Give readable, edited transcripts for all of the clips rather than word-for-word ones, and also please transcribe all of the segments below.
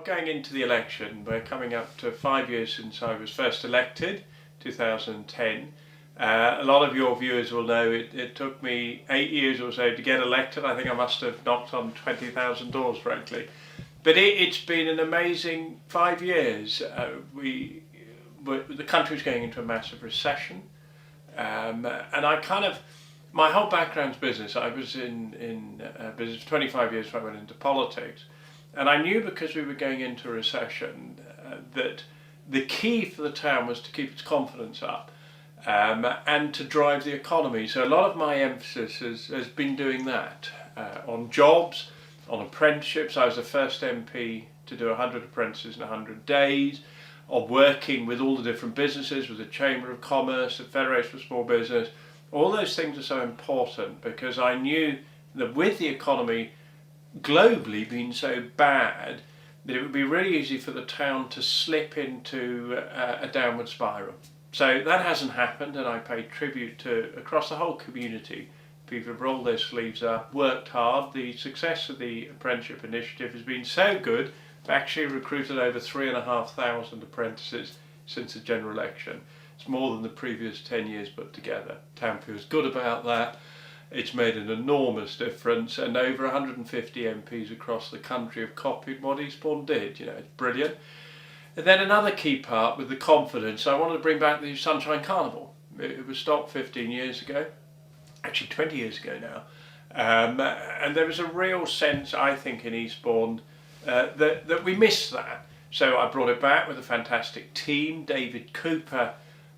Well, going into the election, we're coming up to 5 years since I was first elected, 2010. A lot of your viewers will know it took me 8 years or so to get elected. I think I must have knocked on 20,000 doors, frankly. But it's been an amazing 5 years. The country's going into a massive recession. And my whole background's business. I was in business for 25 years before I went into politics. And I knew, because we were going into a recession, that the key for the town was to keep its confidence up and to drive the economy. So a lot of my emphasis has been doing that, on jobs, on apprenticeships. I was the first MP to do 100 apprentices in 100 days, on working with all the different businesses, with the Chamber of Commerce, the Federation of Small Business. All those things are so important, because I knew that with the economy globally being so bad, that it would be really easy for the town to slip into a downward spiral. So that hasn't happened, and I pay tribute to, across the whole community, people have rolled their sleeves up, worked hard. The success of the apprenticeship initiative has been so good, we've actually recruited over 3,500 apprentices since the general election. It's more than the previous 10 years put together. Town feels good about that. It's made an enormous difference, and over 150 MPs across the country have copied what Eastbourne did. You know, it's brilliant. And then another key part with the confidence, I wanted to bring back the Sunshine Carnival. It was stopped 15 years ago, actually 20 years ago now. And there was a real sense, I think, in Eastbourne that we missed that. So I brought it back with a fantastic team. David Cooper,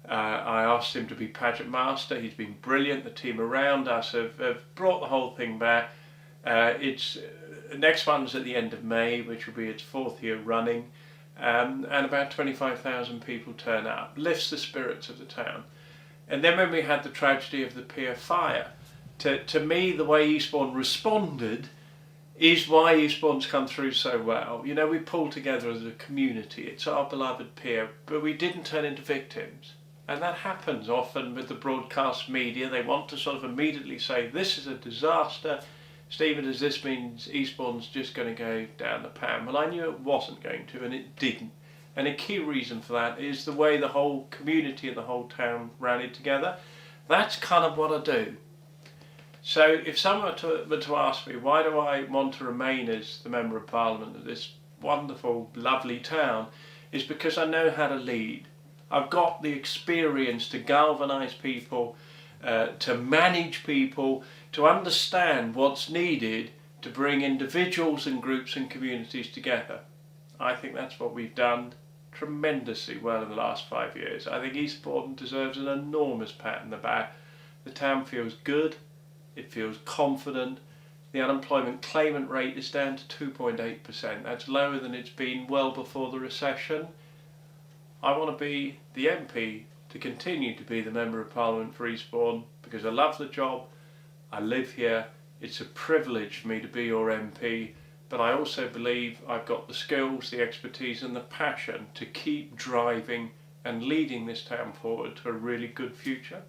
I asked him to be pageant master. He's been brilliant. The team around us have brought the whole thing back. It's next one's at the end of May, which will be its 4th year running, and about 25,000 people turn up. Lifts the spirits of the town. And then when we had the tragedy of the pier fire, to me, the way Eastbourne responded is why Eastbourne's come through so well. You know, we pulled together as a community. It's our beloved pier, but we didn't turn into victims. And that happens often with the broadcast media. They want to sort of immediately say, this is a disaster. Stephen, does this mean Eastbourne's just going to go down the pan? Well, I knew it wasn't going to, and it didn't. And a key reason for that is the way the whole community and the whole town rallied together. That's kind of what I do. So if someone were to ask me, why do I want to remain as the Member of Parliament of this wonderful, lovely town, is because I know how to lead. I've got the experience to galvanise people, to manage people, to understand what's needed to bring individuals and groups and communities together. I think that's what we've done tremendously well in the last 5 years. I think Eastbourne deserves an enormous pat in the back. The town feels good, it feels confident. The unemployment claimant rate is down to 2.8%. That's lower than it's been well before the recession. I want to be the MP to continue to be the Member of Parliament for Eastbourne, because I love the job, I live here, it's a privilege for me to be your MP, but I also believe I've got the skills, the expertise and the passion to keep driving and leading this town forward to a really good future.